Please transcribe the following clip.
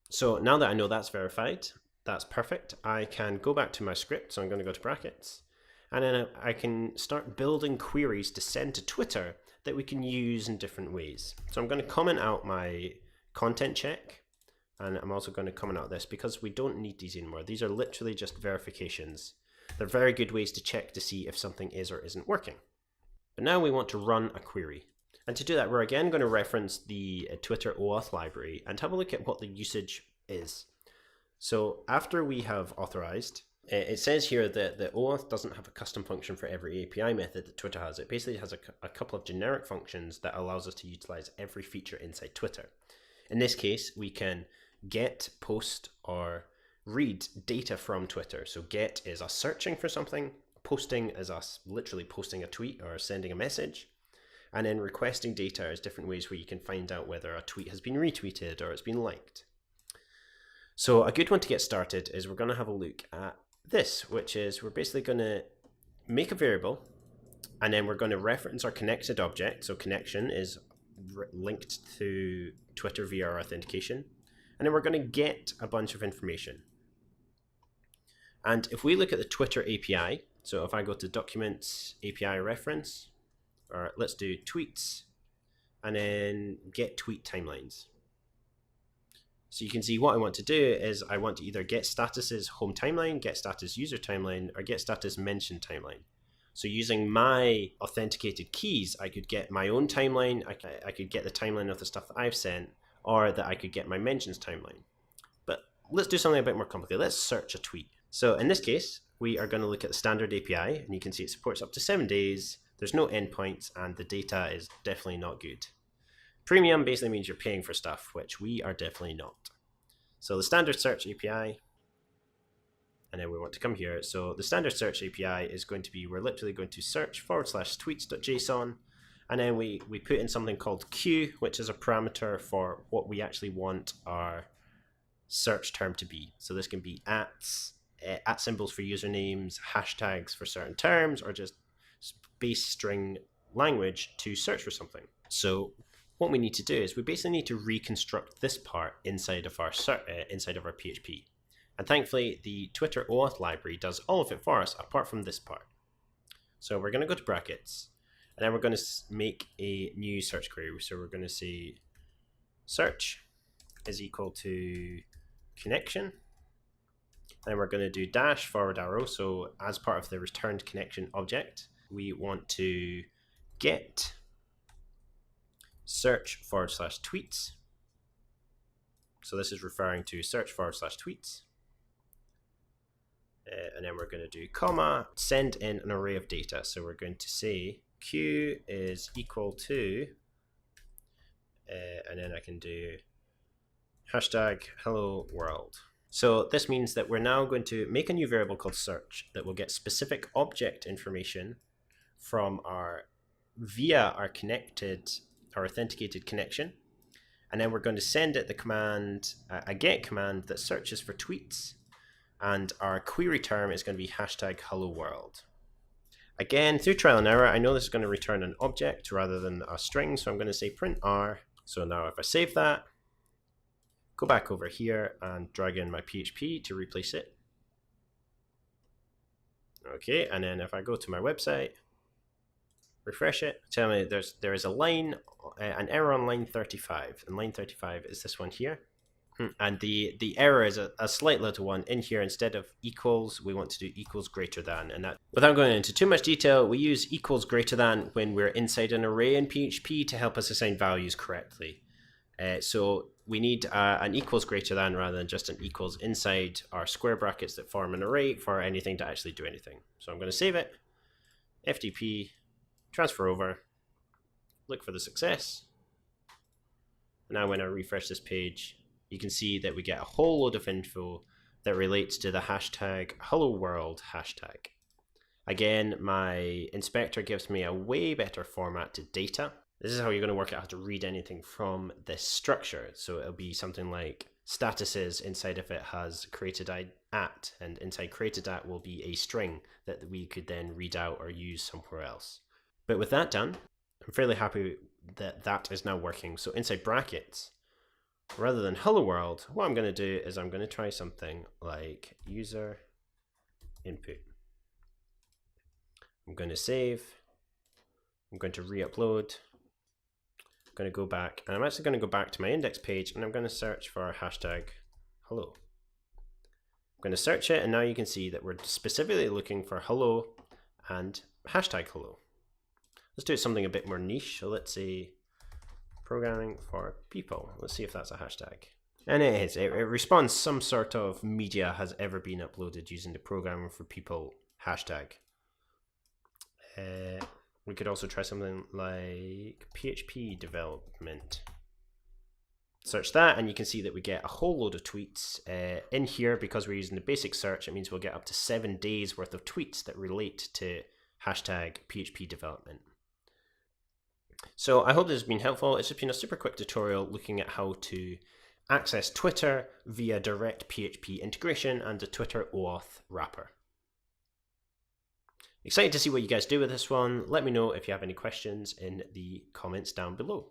So now that I know that's verified, that's perfect. I can go back to my script. So I'm going to go to brackets, and then I can start building queries to send to Twitter that we can use in different ways. So I'm going to comment out my content check, and I'm also going to comment out this because we don't need these anymore. These are literally just verifications. They're very good ways to check to see if something is or isn't working. But now we want to run a query. And to do that, we're again going to reference the Twitter OAuth library and have a look at what the usage is. So after we have authorized, it says here that the OAuth doesn't have a custom function for every API method that Twitter has. It basically has a couple of generic functions that allows us to utilize every feature inside Twitter. In this case, we can get, post, or read data from Twitter. So get is us searching for something, posting is us literally posting a tweet or sending a message, and then requesting data is different ways where you can find out whether a tweet has been retweeted or it's been liked. So a good one to get started is we're going to have a look at this, which is we're basically going to make a variable, and then we're going to reference our connected object. So connection is linked to Twitter via our authentication. And then we're going to get a bunch of information. And if we look at the Twitter API, so if I go to Documents API reference, or let's do tweets, and then get tweet timelines. So you can see what I want to do is I want to either get status's home timeline, get status user timeline, or get status mentioned timeline. So using my authenticated keys, I could get my own timeline, I could get the timeline of the stuff that I've sent, or that I could get my mentions timeline. But let's do something a bit more complicated. Let's search a tweet. So in this case, we are going to look at the standard API, and you can see it supports up to 7 days. There's no endpoints, and the data is definitely not good. Premium basically means you're paying for stuff, which we are definitely not. So the standard search API, and then we want to come here. So the standard search API is going to be, we're literally going to search /tweets.json, and then we put in something called Q, which is a parameter for what we actually want our search term to be. So this can be at symbols for usernames, hashtags for certain terms, or just base string language to search for something. So what we need to do is we basically need to reconstruct this part inside of our PHP. And thankfully, the Twitter OAuth library does all of it for us, apart from this part. So we're going to go to brackets, and then we're going to make a new search query. So we're going to say search is equal to connection. And we're going to do --arrow. So as part of the returned connection object, we want to get search /tweets. So this is referring to search /tweets. And then we're going to do comma, send in an array of data. So we're going to say Q is equal to, and then I can do hashtag hello world. So this means that we're now going to make a new variable called search that will get specific object information from via our authenticated connection. And then we're going to send it the command, a get command that searches for tweets. And our query term is going to be hashtag hello world. Again, through trial and error, I know this is going to return an object rather than a string. So I'm going to say print R. So now if I save that, go back over here and drag in my PHP to replace it. Okay, and then if I go to my website, refresh it, tell me there is an error on line 35, and line 35 is this one here. And the error is a slight little one in here. Instead of equals, we want to do equals greater than, and that, without going into too much detail, we use equals greater than when we're inside an array in PHP to help us assign values correctly. So we need an equals greater than rather than just an equals inside our square brackets that form an array for anything to actually do anything. So I'm going to save it, FTP, transfer over, look for the success. Now when I refresh this page, you can see that we get a whole load of info that relates to the hashtag hello world hashtag. Again, my inspector gives me a way better formatted data. This is how you're going to work out how to read anything from this structure. So it'll be something like statuses, inside of it has created at, and inside created at will be a string that we could then read out or use somewhere else. But with that done, I'm fairly happy that that is now working. So inside brackets, rather than hello world, what I'm going to do is I'm going to try something like user input. I'm going to save. I'm going to re-upload. I'm going to go back, and I'm actually going to go back to my index page, and I'm going to search for hashtag hello. I'm going to search it, and now you can see that we're specifically looking for hello and hashtag hello. Let's do something a bit more niche. So let's say programming for people. Let's see if that's a hashtag. And it is. It responds some sort of media has ever been uploaded using the programming for people hashtag. We could also try something like PHP development. Search that, and you can see that we get a whole load of tweets in here. Because we're using the basic search, it means we'll get up to 7 days worth of tweets that relate to hashtag PHP development. So I hope this has been helpful. It's just been a super quick tutorial looking at how to access Twitter via direct PHP integration and a Twitter OAuth wrapper. Excited to see what you guys do with this one. Let me know if you have any questions in the comments down below.